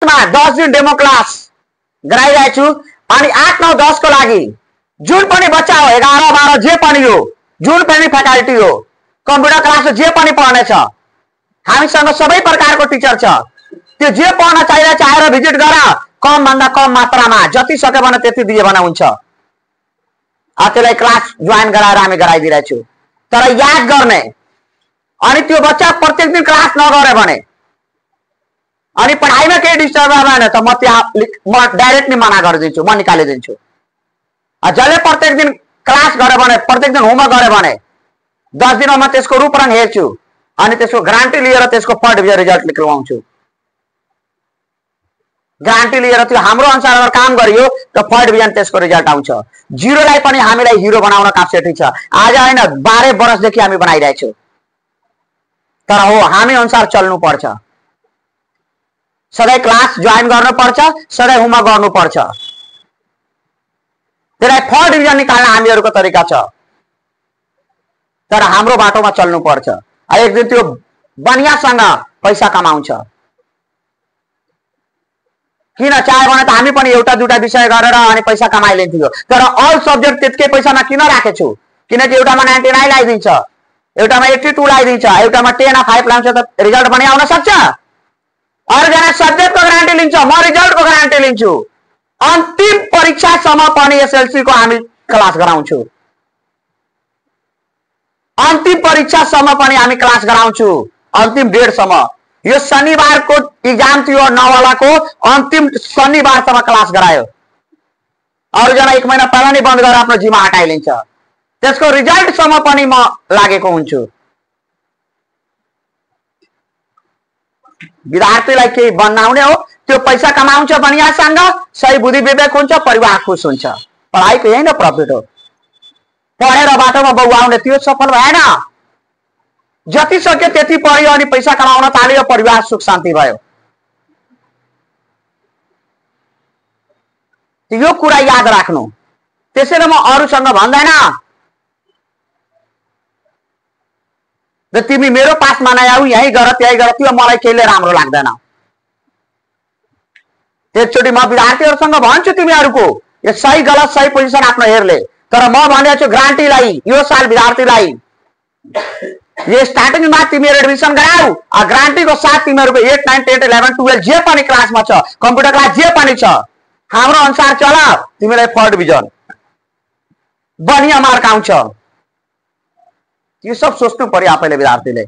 हप्तामा 10 दिन demo class गराइरहेको छु अनि 8, 9, 10 को लागि जुन पनि बच्चा हो 11, 12 जे पनि हो जुन पनि फ्याकल्टी हो कम्प्युटर क्लास जे पनि पढ्ने छ हामीसँग सबै प्रकारको टिचर छ त्यो जे पढ्न चाहिरहेछ आएर भिजिट गर कम भन्दा कम मात्रामा जति सके भने त्यति दिए भने हुन्छ त्यसलाई क्लास जोइन गराएर हामी गराइदिरहेको छु तर याद गर्ने अनि त्यो बच्चा प्रत्येक दिन क्लास नगरे भने अनि पढाइमा केही डिस्टर्ब भएन त म डाइरेक्टली मना गरिदिन्छु म निकालिदिन्छु जसले प्रत्येक दिन क्लास गरे भने प्रत्येक दिन होमवर्क गरे भने 10 दिनमा म त्यसको रूपरङ हेर्छु अनि त्यसको ग्यारेन्टी लिएर त्यसको फर्स्ट डिभिजन रिजल्ट निकाल्छु ग्यारेन्टी लिएर त्यो हाम्रो अनुसार अगर काम गरियो त फर्स्ट डिभिजन त्यसको रिजल्ट आउँछ जिरोलाई पनि हामीलाई हिरो बनाउन क्यापेसिटी छ आज हैन 12 वर्षदेखि हामी बनाइरहेछौं तर हो हामी अनुसार चल्नु पर्छ सधैँ क्लास जोइन गर्नु पर्छ सधैँ होमवर्क गर्नु पर्छ त्यसलाई फर्स्ट डिभिजन निकाल्न हामीहरुको तरिका छ तर हाम्रो बाटोमा चल्नु पर्छ एक दिन त्यो बनियासँग पैसा कमाउँछ किन चाहे भने त हामी पनि एउटा दुटा विषय गरेर अनि पैसा कमाइलिन्थ्यो तर अल सब्जेक्ट त्यतिकै पैसामा किन राखेछु किनकि एउटामा 99 ल्याइदिन्छ एउटामा 82 ल्याइदिन्छ एउटामा 10 5 ल्याउँछ त रिजल्ट पनि आउन सक्छ अर्जना सब्जेक्टको ग्यारेन्टी लिन्छ म रिजल्टको ग्यारेन्टी लिन्छु अन्तिम परीक्षासम्म पनि एसएलसी को हामी क्लास गराउँछु अन्तिम परीक्षासम्म पनि हामी क्लास गराउँछु अन्तिम डेटसम्म यो शनिबारको एक्जाम थियो नवालाको अन्तिम शनिबारसम्म क्लास गरायो अरु जना 1 महिना पहिला नै बन्द गरेर आफ्नो जिम्मा हटाइलिन्छ त्यसको रिजल्टसम्म पनि म लागेको हुन्छु विद्यार्थीलाई केही बनाउने हो त्यो पैसा कमाउँछ बनियासँग सही बुद्धि विवेक हुन्छ परिवार खुश हुन्छ पढाइको यही न प्रॉफिट हो पढेर बाटोमा बौआउने त्यो सफल भएन जति सक्यो त्यति पढ्यो अनि पैसा कमाउन थाल्यो परिवार सुख शान्ति भयो यो कुरा याद राख्नु त्यसैले म अरूसँग भन्दैन र तिमी मेरो पासमा नआऊ यही गर त्यही गर त्यो मलाई केहीले राम्रो लाग्दैन एकचोटी म विद्यार्थीहरुसँग भन्छु तिमीहरुको यो सही गलत सही पोजिसन आफ्नो हेरले तर म भनेको छु ग्यारेन्टीलाई यो साल विद्यार्थीलाई ये स्टार्टिङ मा तिमीहरु एडमिसन गराऊ ग्यारेन्टीको साथ तिमीहरुको 8 9 10 11 12 जे पनि क्लासमा छ कम्प्युटर क्लास जे पनि छ हाम्रो अनुसार चल तिमीलाई फर्स्ट डिभिजन बढिया मार्क आउँछ यो सब सोच्नु पर्यो आफैले विद्यार्थीले